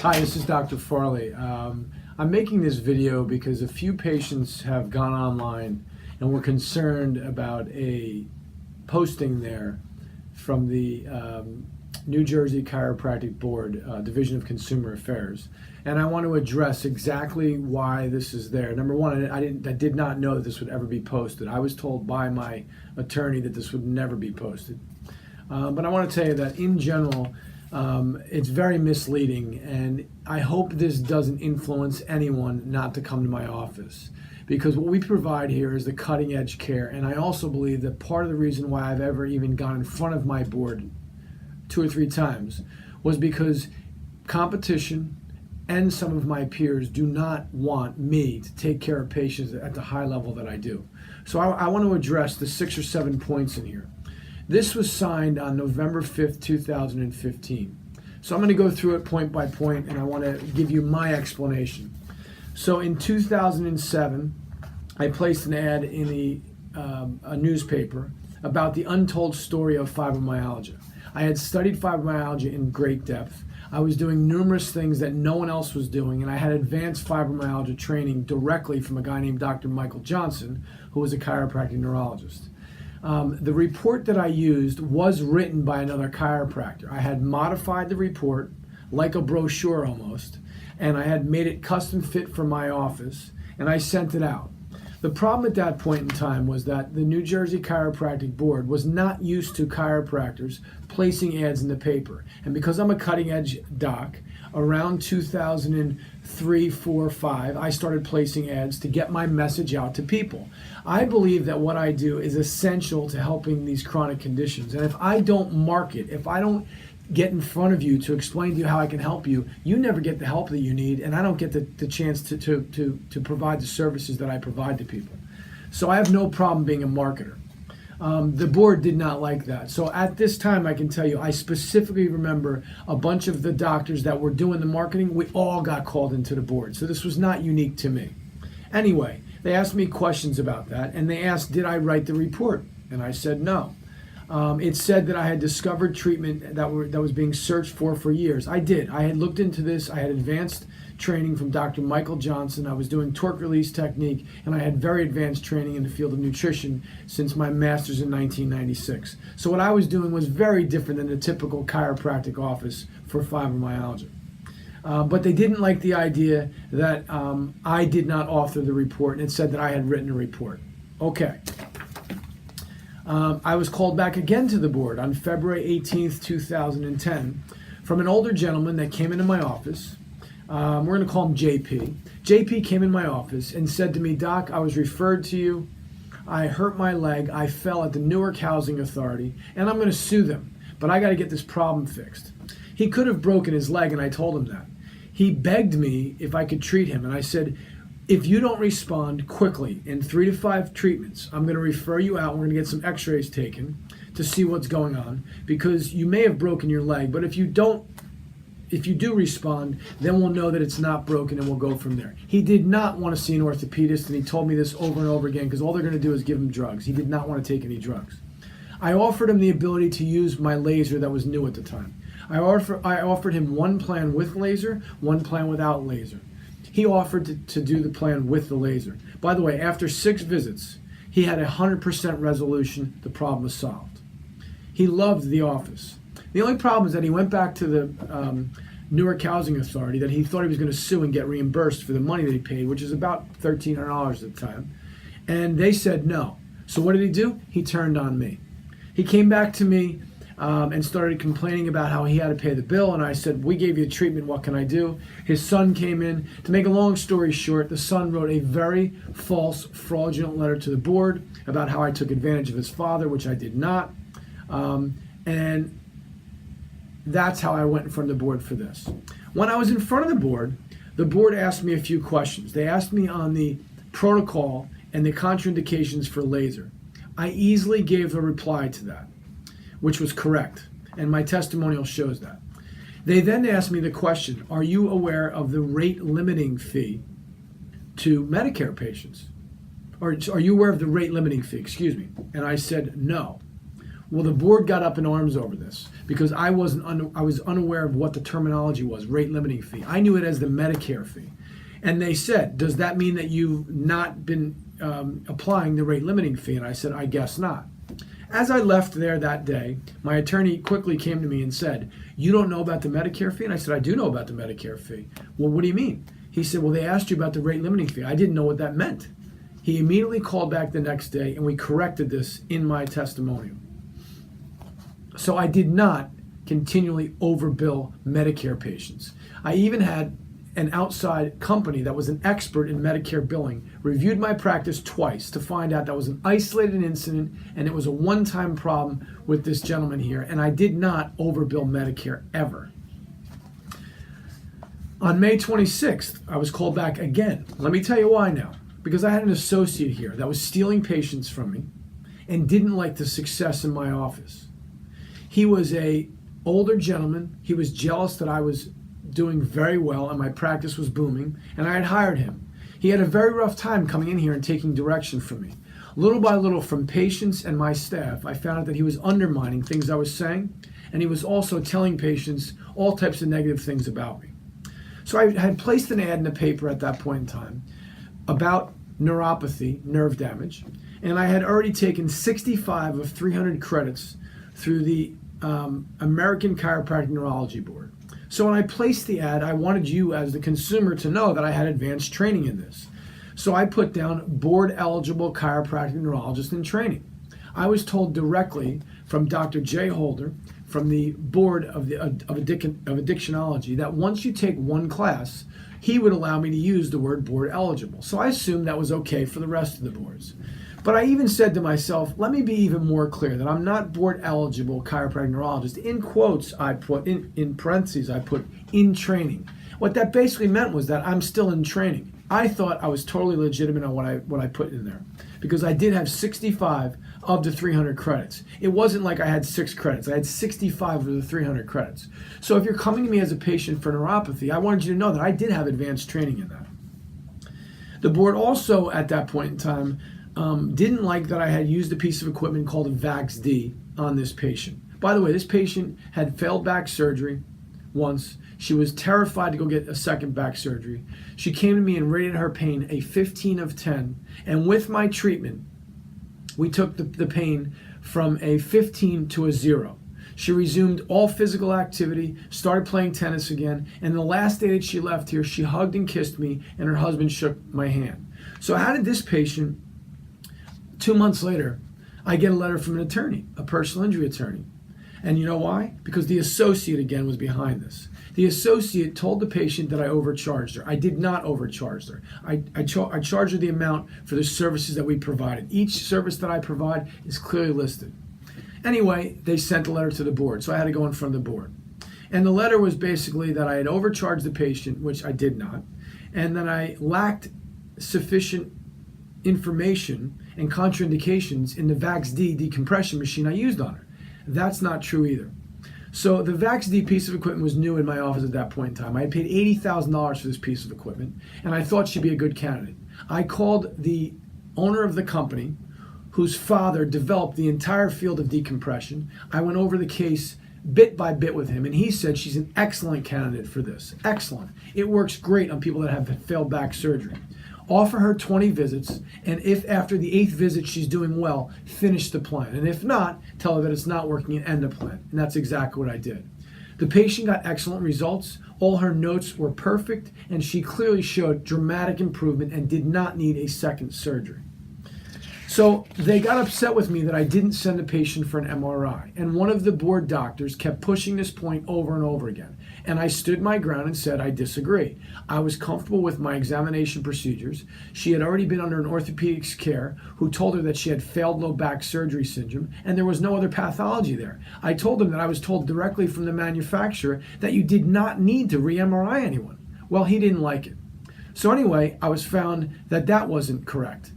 Hi, this is Dr. Farley. I'm making this video because a few patients have gone online and were concerned about a posting there from the New Jersey Chiropractic Board, Division of Consumer Affairs. And I want to address exactly why this is there. Number one, I did not know that this would ever be posted. I was told by my attorney that this would never be posted. But I want to tell you that in general, it's very misleading, and I hope this doesn't influence anyone not to come to my office, because what we provide here is the cutting edge care. And I also believe that part of the reason why I've ever even gone in front of my board 2 or 3 times was because competition and some of my peers do not want me to take care of patients at the high level that I do. So I want to address the 6 or 7 points in here. This was signed on November 5th, 2015. So I'm going to go through it point by point, and I want to give you my explanation. So in 2007, I placed an ad in a newspaper about the untold story of fibromyalgia. I had studied fibromyalgia in great depth. I was doing numerous things that no one else was doing, and I had advanced fibromyalgia training directly from a guy named Dr. Michael Johnson, who was a chiropractic neurologist. The report that I used was written by another chiropractor. I had modified the report like a brochure almost, and I had made it custom fit for my office, and I sent it out. The problem at that point in time was that the New Jersey Chiropractic Board was not used to chiropractors placing ads in the paper. And because I'm a cutting edge doc, around 2003, 4, 5, I started placing ads to get my message out to people. I believe that what I do is essential to helping these chronic conditions. And if I don't market, if I don't get in front of you to explain to you how I can help you, you never get the help that you need, and I don't get the chance to provide the services that I provide to people. So I have no problem being a marketer. The board did not like that. So at this time, I can tell you, I specifically remember a bunch of the doctors that were doing the marketing, we all got called into the board. So this was not unique to me. Anyway, they asked me questions about that, and they asked, did I write the report? And I said no. It said that I had discovered treatment that was being searched for years. I did. I had looked into this. I had advanced training from Dr. Michael Johnson. I was doing torque release technique, and I had very advanced training in the field of nutrition since my master's in 1996. So what I was doing was very different than the typical chiropractic office for fibromyalgia. But they didn't like the idea that I did not author the report, and it said that I had written a report. Okay. I was called back again to the board on February 18th, 2010 from an older gentleman that came into my office. We're going to call him JP. JP came in my office and said to me, Doc, I was referred to you. I hurt my leg. I fell at the Newark Housing Authority, and I'm going to sue them. But I got to get this problem fixed. He could have broken his leg, and I told him that. He begged me if I could treat him, and I said, if you don't respond quickly in 3 to 5 treatments, I'm going to refer you out. We're going to get some x-rays taken to see what's going on, because you may have broken your leg, but if you do respond, then we'll know that it's not broken, and we'll go from there. He did not want to see an orthopedist, and he told me this over and over again, because all they're going to do is give him drugs. He did not want to take any drugs. I offered him the ability to use my laser that was new at the time. I offered him one plan with laser, one plan without laser. He offered to do the plan with the laser. By the way, after 6 visits, he had 100% resolution. The problem was solved. He loved the office. The only problem is that he went back to the Newark Housing Authority that he thought he was going to sue and get reimbursed for the money that he paid, which is about $1,300 at the time. And they said no. So what did he do? He turned on me. He came back to me and started complaining about how he had to pay the bill, and I said, we gave you treatment, what can I do? His son came in. To make a long story short, the son wrote a very false, fraudulent letter to the board about how I took advantage of his father, which I did not, and that's how I went in front of the board for this. When I was in front of the board asked me a few questions. They asked me on the protocol and the contraindications for laser. I easily gave a reply to that, which was correct, and my testimonial shows that. They then asked me the question, are you aware of the rate limiting fee to Medicare patients? Or are you aware of the rate limiting fee, excuse me? And I said no. Well, the board got up in arms over this because I was unaware of what the terminology was, rate limiting fee. I knew it as the Medicare fee. And they said, does that mean that you've not been applying the rate limiting fee? And I said, I guess not. As I left there that day, my attorney quickly came to me and said, you don't know about the Medicare fee? And I said, I do know about the Medicare fee. Well, what do you mean? He said, well, they asked you about the rate limiting fee. I didn't know what that meant. He immediately called back the next day and we corrected this in my testimonial. So I did not continually overbill Medicare patients. I even had an outside company that was an expert in Medicare billing reviewed my practice twice to find out that was an isolated incident and it was a one-time problem with this gentleman here, and I did not overbill Medicare ever. On May 26th, I was called back again. Let me tell you why now. Because I had an associate here that was stealing patients from me and didn't like the success in my office. He was an older gentleman. He was jealous that I was doing very well and my practice was booming, and I had hired him. He had a very rough time coming in here and taking direction from me. Little by little, from patients and my staff, I found out that he was undermining things I was saying, and he was also telling patients all types of negative things about me. So I had placed an ad in the paper at that point in time about neuropathy, nerve damage, and I had already taken 65 of 300 credits through the American Chiropractic Neurology Board. So when I placed the ad, I wanted you as the consumer to know that I had advanced training in this. So I put down board eligible chiropractic neurologist in training. I was told directly from Dr. Jay Holder, from the board of Addictionology, that once you take one class, he would allow me to use the word board eligible. So I assumed that was okay for the rest of the boards. But I even said to myself, let me be even more clear that I'm not board eligible chiropractic neurologist. In quotes, I put, in parentheses, I put in training. What that basically meant was that I'm still in training. I thought I was totally legitimate on what I put in there because I did have 65 of the 300 credits. It wasn't like I had 6 credits. I had 65 of the 300 credits. So if you're coming to me as a patient for neuropathy, I wanted you to know that I did have advanced training in that. The board also, at that point in time, didn't like that I had used a piece of equipment called a VAX-D on this patient. By the way, this patient had failed back surgery once. She was terrified to go get a second back surgery. She came to me and rated her pain a 15 of 10. And with my treatment, we took the pain from a 15 to a 0. She resumed all physical activity, started playing tennis again, and the last day that she left here, she hugged and kissed me, and her husband shook my hand. So how did this patient, 2 months later, I get a letter from an attorney, a personal injury attorney? And you know why? Because the associate, again, was behind this. The associate told the patient that I overcharged her. I did not overcharge her. I charged her the amount for the services that we provided. Each service that I provide is clearly listed. Anyway, they sent a letter to the board, so I had to go in front of the board. And the letter was basically that I had overcharged the patient, which I did not, and that I lacked sufficient information and contraindications in the VAX-D decompression machine I used on her. That's not true either. So the VAX-D piece of equipment was new in my office at that point in time. I had paid $80,000 for this piece of equipment, and I thought she'd be a good candidate. I called the owner of the company, whose father developed the entire field of decompression. I went over the case bit by bit with him, and he said she's an excellent candidate for this. Excellent. It works great on people that have failed back surgery. Offer her 20 visits, and if after the 8th visit she's doing well, finish the plan. And if not, tell her that it's not working and end the plan. And that's exactly what I did. The patient got excellent results. All her notes were perfect, and she clearly showed dramatic improvement and did not need a second surgery. So they got upset with me that I didn't send the patient for an MRI. And one of the board doctors kept pushing this point over and over again. And I stood my ground and said, I disagree. I was comfortable with my examination procedures. She had already been under an orthopedics care who told her that she had failed low back surgery syndrome, and there was no other pathology there. I told him that I was told directly from the manufacturer that you did not need to re-MRI anyone. Well, he didn't like it. So anyway, I was found that that wasn't correct.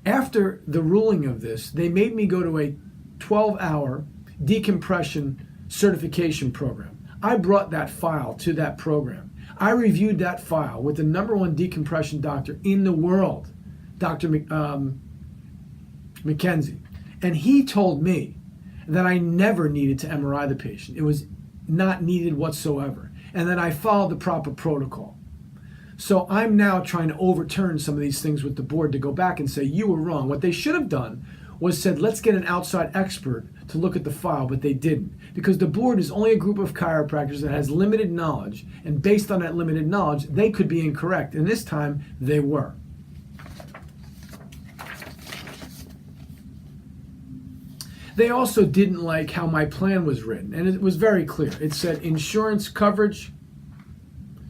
After the ruling of this, they made me go to a 12-hour decompression certification program. I brought that file to that program. I reviewed that file with the #1 decompression doctor in the world, Dr. McKenzie. And he told me that I never needed to MRI the patient. It was not needed whatsoever. And that I followed the proper protocol. So I'm now trying to overturn some of these things with the board to go back and say, you were wrong. What they should have done was said, let's get an outside expert to look at the file, but they didn't. Because the board is only a group of chiropractors that has limited knowledge, and based on that limited knowledge, they could be incorrect. And this time, they were. They also didn't like how my plan was written, and it was very clear. It said insurance coverage,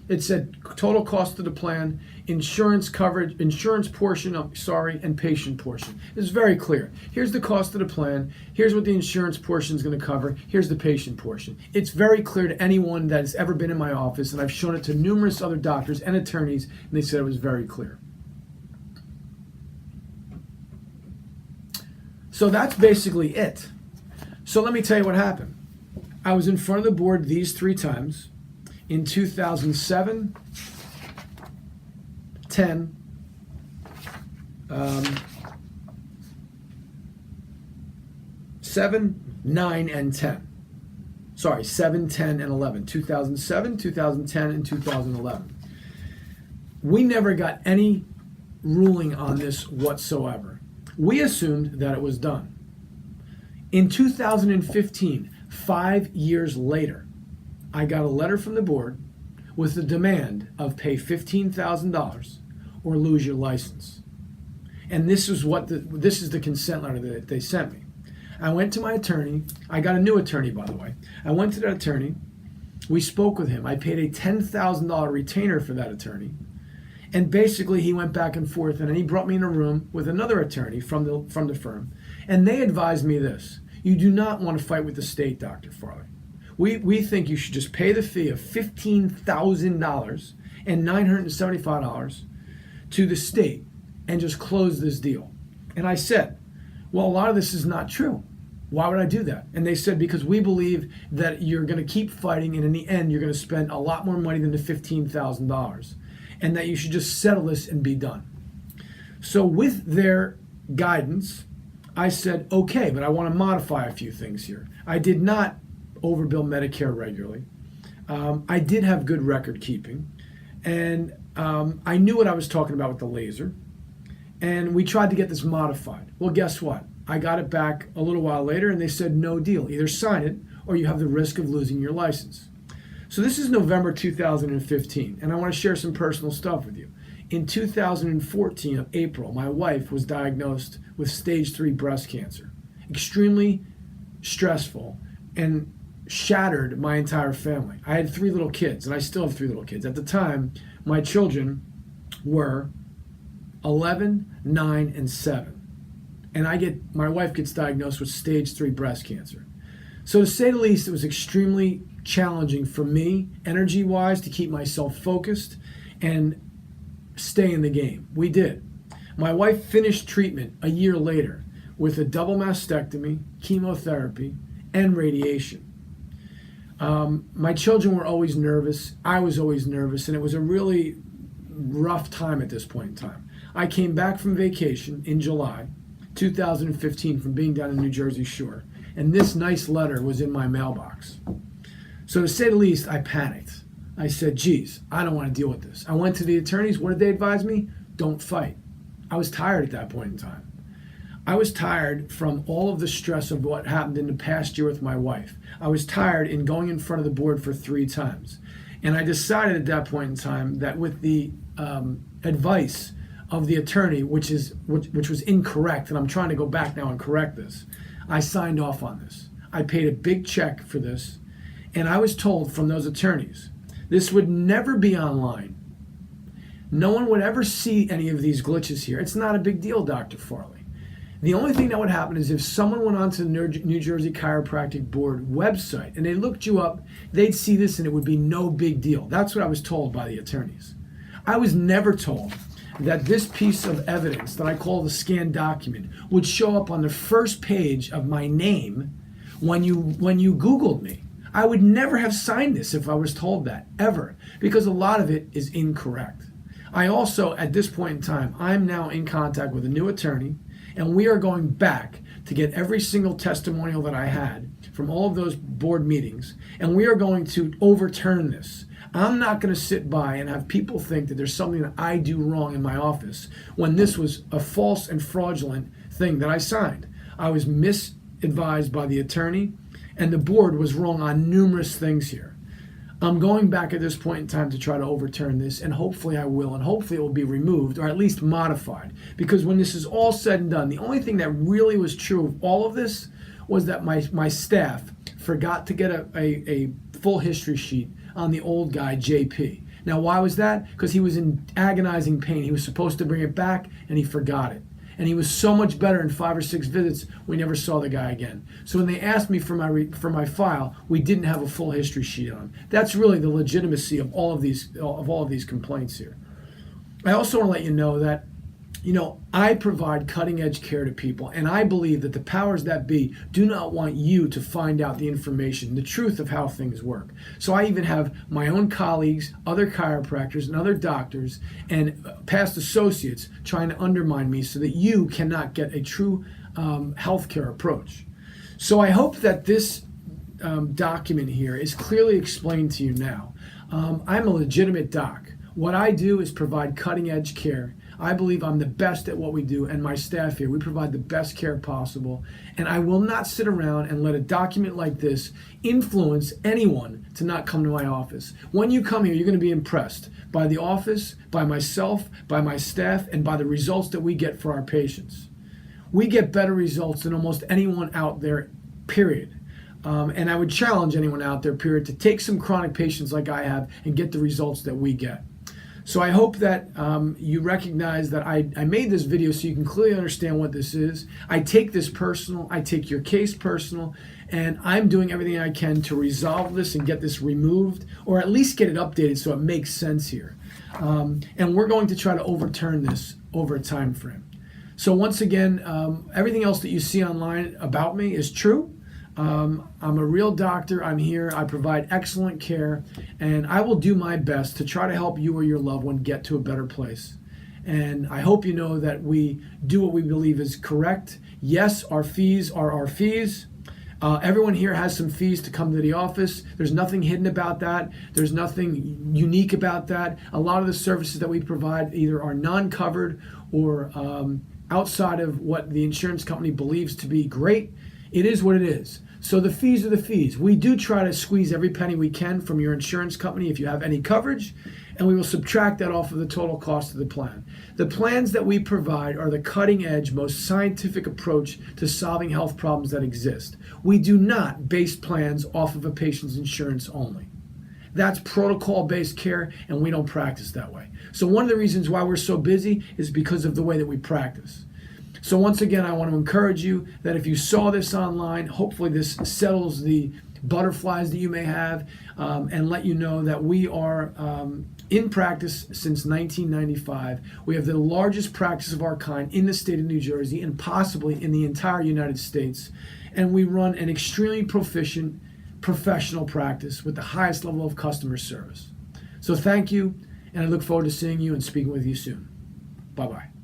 it said total cost of the plan, insurance coverage, insurance portion, and patient portion. It's very clear. Here's the cost of the plan, here's what the insurance portion is going to cover, here's the patient portion. It's very clear to anyone that has ever been in my office, and I've shown it to numerous other doctors and attorneys, and they said it was very clear. So that's basically it. So let me tell you what happened. I was in front of the board these 3 times. In 2007, 10, 7, 9, and 10. Sorry, 7, 10, and 11. 2007, 2010, and 2011. We never got any ruling on this whatsoever. We assumed that it was done. In 2015, 5 years later, I got a letter from the board with the demand of pay $15,000 or lose your license. And this is the consent letter that they sent me. I went to my attorney. I got a new attorney, by the way. I went to that attorney. We spoke with him. I paid a $10,000 retainer for that attorney. And basically, he went back and forth, and then he brought me in a room with another attorney from the firm. And they advised me this: you do not want to fight with the state, Dr. Farley. We think you should just pay the fee of $15,000 and $975 to the state and just close this deal. And I said, well, a lot of this is not true. Why would I do that? And they said, because we believe that you're going to keep fighting, and in the end, you're going to spend a lot more money than the $15,000. And that you should just settle this and be done. So with their guidance, I said, okay, but I want to modify a few things here. I did not overbill Medicare regularly. I did have good record keeping. And I knew what I was talking about with the laser. And we tried to get this modified. Well, guess what? I got it back a little while later, and they said, no deal. Either sign it, or you have the risk of losing your license. So this is November 2015, and I want to share some personal stuff with you. In 2014, April, my wife was diagnosed with stage 3 breast cancer. Extremely stressful and shattered my entire family. I had 3 little kids, and I still have 3 little kids. At the time, my children were 11, 9, and 7. And my wife gets diagnosed with stage 3 breast cancer. So to say the least, it was extremely challenging for me, energy-wise, to keep myself focused and stay in the game. We did. My wife finished treatment a year later with a double mastectomy, chemotherapy, and radiation. My children were always nervous. I was always nervous, and it was a really rough time at this point in time. I came back from vacation in July 2015 from being down in New Jersey Shore, and this nice letter was in my mailbox. So to say the least, I panicked. I said, geez, I don't want to deal with this. I went to the attorneys. What did they advise me? Don't fight. I was tired at that point in time. I was tired from all of the stress of what happened in the past year with my wife. I was tired in going in front of the board for 3 times. And I decided at that point in time that with the advice of the attorney, which was incorrect, and I'm trying to go back now and correct this, I signed off on this. I paid a big check for this. And I was told from those attorneys, this would never be online. No one would ever see any of these glitches here. It's not a big deal, Dr. Farley. The only thing that would happen is if someone went onto the New Jersey Chiropractic Board website and they looked you up, they'd see this and it would be no big deal. That's what I was told by the attorneys. I was never told that this piece of evidence that I call the scanned document would show up on the first page of my name when you Googled me. I would never have signed this if I was told that, ever, because a lot of it is incorrect. I also, at this point in time, I'm now in contact with a new attorney, and we are going back to get every single testimonial that I had from all of those board meetings, and we are going to overturn this. I'm not going to sit by and have people think that there's something that I do wrong in my office when this was a false and fraudulent thing that I signed. I was misadvised by the attorney, and the board was wrong on numerous things here. I'm going back at this point in time to try to overturn this, and hopefully I will, and hopefully it will be removed or at least modified. Because when this is all said and done, the only thing that really was true of all of this was that my staff forgot to get a full history sheet on the old guy, JP. Now, why was that? Because he was in agonizing pain. He was supposed to bring it back, and he forgot it. And he was so much better in 5 or 6 visits, we never saw the guy again. So when they asked me for my file, we didn't have a full history sheet on. That's really the legitimacy of all of these complaints here. I also want to let you know that, I provide cutting edge care to people, and I believe that the powers that be do not want you to find out the information, the truth of how things work. So I even have my own colleagues, other chiropractors, and other doctors, and past associates trying to undermine me so that you cannot get a true healthcare approach. So I hope that this document here is clearly explained to you now. I'm a legitimate doc. What I do is provide cutting edge care. I believe I'm the best at what we do, and my staff here, we provide the best care possible. And I will not sit around and let a document like this influence anyone to not come to my office. When you come here, you're going to be impressed by the office, by myself, by my staff, and by the results that we get for our patients. We get better results than almost anyone out there, period. And I would challenge anyone out there, period, to take some chronic patients like I have and get the results that we get. So I hope that you recognize that I made this video so you can clearly understand what this is. I take this personal, I take your case personal, and I'm doing everything I can to resolve this and get this removed, or at least get it updated so it makes sense here. And we're going to try to overturn this over a time frame. So once again, everything else that you see online about me is true. I'm a real doctor. I'm here. I provide excellent care, and I will do my best to try to help you or your loved one get to a better place. And I hope you know that we do what we believe is correct. Yes, our fees are our fees. Everyone here has some fees to come to the office. There's nothing hidden about that. There's nothing unique about that. A lot of the services that we provide either are non-covered or outside of what the insurance company believes to be great. It is what it is. So the fees are the fees. We do try to squeeze every penny we can from your insurance company if you have any coverage, and we will subtract that off of the total cost of the plan. The plans that we provide are the cutting edge, most scientific approach to solving health problems that exist. We do not base plans off of a patient's insurance only. That's protocol-based care, and we don't practice that way. So one of the reasons why we're so busy is because of the way that we practice. So once again, I want to encourage you that if you saw this online, hopefully this settles the butterflies that you may have, and let you know that we are in practice since 1995. We have the largest practice of our kind in the state of New Jersey and possibly in the entire United States. And we run an extremely proficient professional practice with the highest level of customer service. So thank you, and I look forward to seeing you and speaking with you soon. Bye-bye.